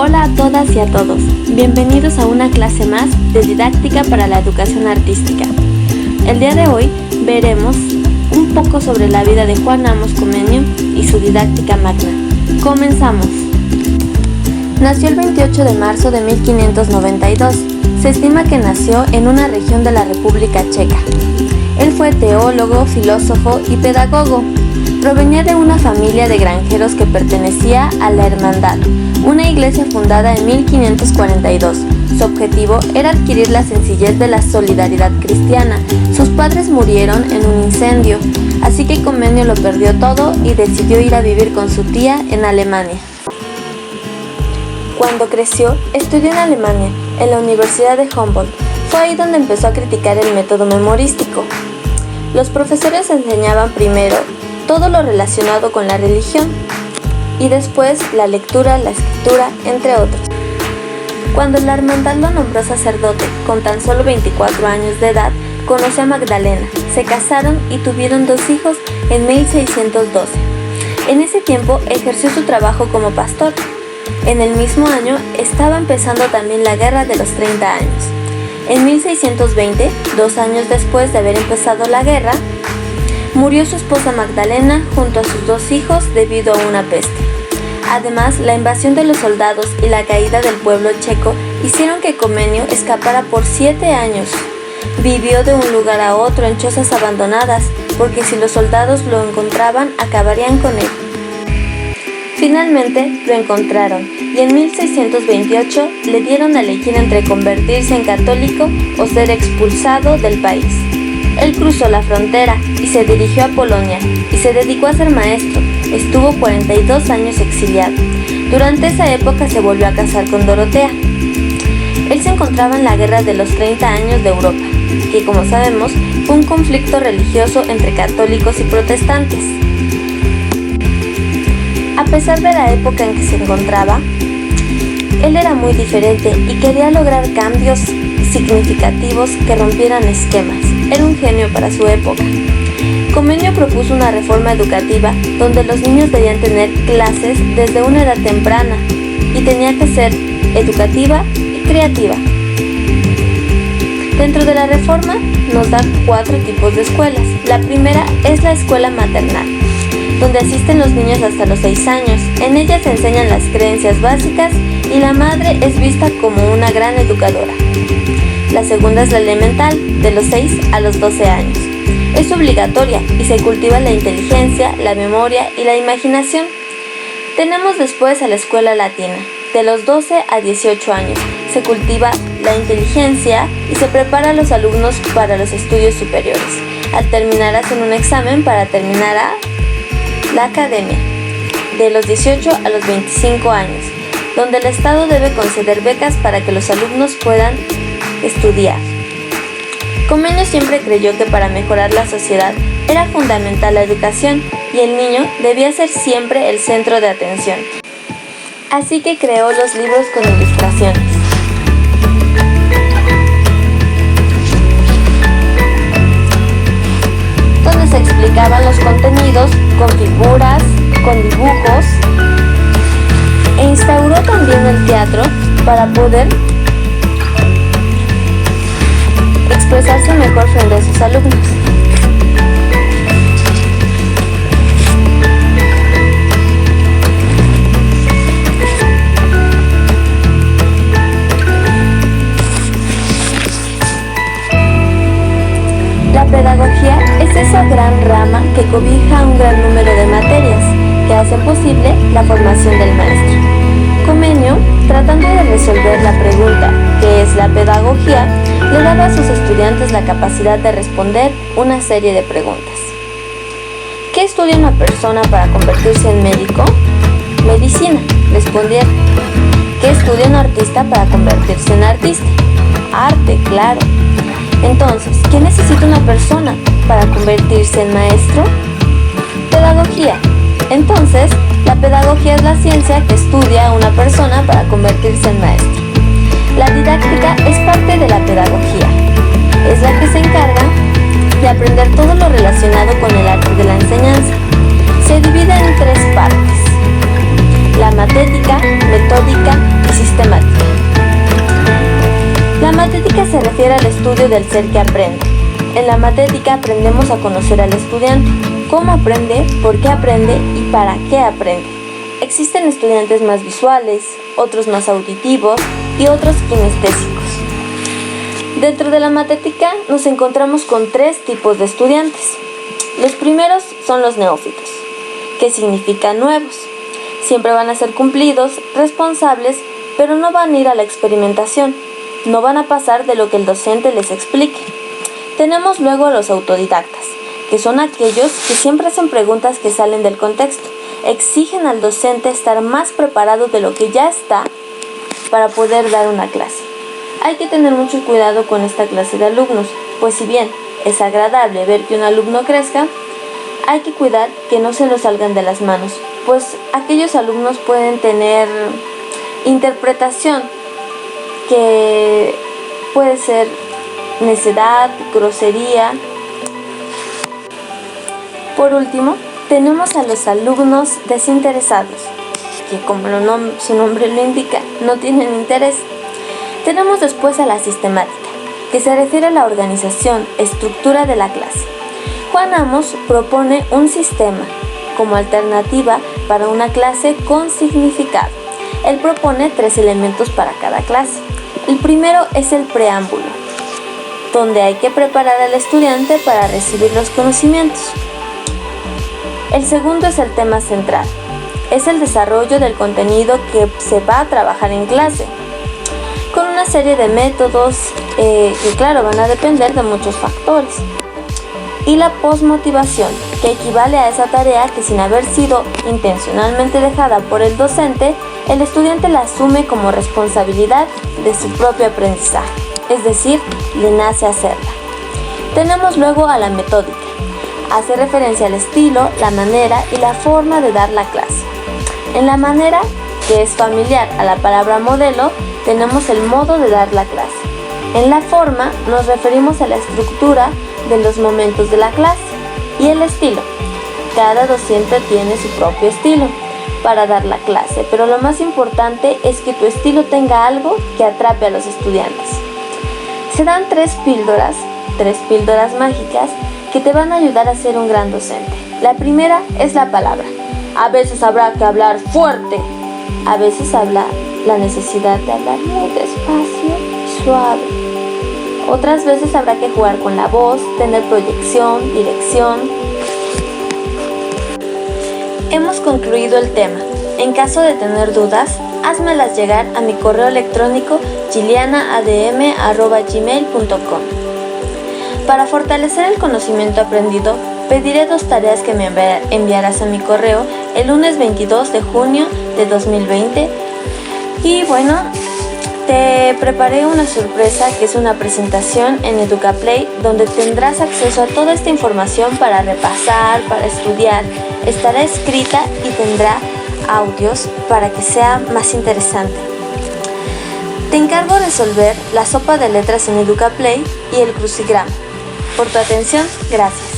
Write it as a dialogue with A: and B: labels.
A: Hola a todas y a todos, bienvenidos a una clase más de didáctica para la educación artística. El día de hoy veremos un poco sobre la vida de Juan Amos Comenius y su didáctica magna. Comenzamos. Nació el 28 de marzo de 1592. Se estima que nació en una región de la República Checa. Él fue teólogo, filósofo y pedagogo. Provenía de una familia de granjeros que pertenecía a la Hermandad, una iglesia fundada en 1542. Su objetivo era adquirir la sencillez de la solidaridad cristiana. Sus padres murieron en un incendio, así que Comenius lo perdió todo y decidió ir a vivir con su tía en Alemania. Cuando creció, estudió en Alemania, en la Universidad de Humboldt. Fue ahí donde empezó a criticar el método memorístico. Los profesores enseñaban primero todo lo relacionado con la religión y después la lectura, la escritura, entre otros. Cuando la hermandad lo nombró sacerdote, con tan solo 24 años de edad, conoció a Magdalena, se casaron y tuvieron 2 hijos en 1612. En ese tiempo ejerció su trabajo como pastor. En el mismo año estaba empezando también la Guerra de los 30 años. En 1620, 2 años después de haber empezado la guerra, murió su esposa Magdalena junto a sus 2 hijos debido a una peste. Además, la invasión de los soldados y la caída del pueblo checo hicieron que Comenius escapara por 7 años. Vivió de un lugar a otro en chozas abandonadas, porque si los soldados lo encontraban, acabarían con él. Finalmente lo encontraron y en 1628 le dieron a elegir entre convertirse en católico o ser expulsado del país. Él cruzó la frontera y se dirigió a Polonia y se dedicó a ser maestro. Estuvo 42 años exiliado. Durante esa época se volvió a casar con Dorotea. Él se encontraba en la Guerra de los 30 años de Europa, que como sabemos fue un conflicto religioso entre católicos y protestantes. A pesar de la época en que se encontraba, él era muy diferente y quería lograr cambios significativos que rompieran esquemas. Era un genio para su época. Comenius propuso una reforma educativa donde los niños debían tener clases desde una edad temprana y tenía que ser educativa y creativa. Dentro de la reforma nos da 4 tipos de escuelas. La primera es la escuela maternal, donde asisten los niños hasta los 6 años. En ella se enseñan las creencias básicas y la madre es vista como una gran educadora. La segunda es la elemental, de los 6 a los 12 años. Es obligatoria y se cultiva la inteligencia, la memoria y la imaginación. Tenemos después a la escuela latina, de los 12 a 18 años. Se cultiva la inteligencia y se prepara a los alumnos para los estudios superiores. Al terminar hacen un examen para terminar a la academia, de los 18 a los 25 años, donde el Estado debe conceder becas para que los alumnos puedan estudiar. Comenius siempre creyó que para mejorar la sociedad era fundamental la educación y el niño debía ser siempre el centro de atención. Así que creó los libros con ilustraciones. Donde se explicaban los contenidos con figuras, con dibujos, e instauró también el teatro para poder expresarse mejor frente a sus alumnos. La pedagogía es esa gran rama que cobija un gran número de materias que hacen posible la formación del maestro. Comenius, tratando de resolver la pregunta ¿qué es la pedagogía?, le daba a sus estudiantes la capacidad de responder una serie de preguntas. ¿Qué estudia una persona para convertirse en médico? Medicina, respondieron. ¿Qué estudia un artista para convertirse en artista? Arte, claro. Entonces, ¿qué necesita una persona para convertirse en maestro? Pedagogía. Entonces, la pedagogía es la ciencia que estudia a una persona para convertirse en maestro. La didáctica es parte de la pedagogía. Es la que se encarga de aprender todo lo relacionado con el arte de la enseñanza. Se divide en 3 partes: la matética, metódica y conocer al estudio del ser que aprende. En la matética aprendemos a conocer al estudiante, cómo aprende, por qué aprende y para qué aprende. Existen estudiantes más visuales, otros más auditivos y otros kinestésicos. Dentro de la matética nos encontramos con 3 tipos de estudiantes. Los primeros son los neófitos, que significan nuevos. Siempre van a ser cumplidos, responsables, pero no van a ir a la experimentación. No van a pasar de lo que el docente les explique. Tenemos luego a los autodidactas, que son aquellos que siempre hacen preguntas que salen del contexto. Exigen al docente estar más preparado de lo que ya está para poder dar una clase. Hay que tener mucho cuidado con esta clase de alumnos, pues si bien es agradable ver que un alumno crezca, hay que cuidar que no se nos salgan de las manos, pues aquellos alumnos pueden tener interpretación que puede ser necedad, grosería. Por último, tenemos a los alumnos desinteresados, que como su nombre lo indica, no tienen interés. Tenemos después a la sistemática, que se refiere a la organización, estructura de la clase. Juan Amos propone un sistema como alternativa para una clase con significado. Él propone 3 elementos para cada clase. El primero es el preámbulo, donde hay que preparar al estudiante para recibir los conocimientos. El segundo es el tema central. Es el desarrollo del contenido que se va a trabajar en clase, con una serie de métodos que claro van a depender de muchos factores. Y la posmotivación, que equivale a esa tarea que sin haber sido intencionalmente dejada por el docente, el estudiante la asume como responsabilidad de su propio aprendizaje, es decir, le nace hacerla. Tenemos luego a la metódica. Hace referencia al estilo, la manera y la forma de dar la clase. En la manera, que es familiar a la palabra modelo, tenemos el modo de dar la clase. En la forma nos referimos a la estructura de los momentos de la clase. Y el estilo. Cada docente tiene su propio estilo para dar la clase, pero lo más importante es que tu estilo tenga algo que atrape a los estudiantes. Se dan 3 píldoras mágicas que te van a ayudar a ser un gran docente. La primera es la palabra. A veces habrá que hablar fuerte. A veces habla la necesidad de hablar muy despacio y suave. Otras veces habrá que jugar con la voz, tener proyección, dirección. Hemos concluido el tema. En caso de tener dudas, házmelas llegar a mi correo electrónico gilianaadm@gmail.com. Para fortalecer el conocimiento aprendido, pediré 2 tareas que me enviarás a mi correo el lunes 22 de junio de 2020. Y bueno, te preparé una sorpresa que es una presentación en EducaPlay donde tendrás acceso a toda esta información para repasar, para estudiar. Estará escrita y tendrá audios para que sea más interesante. Te encargo resolver la sopa de letras en EducaPlay y el crucigrama. Por tu atención, gracias.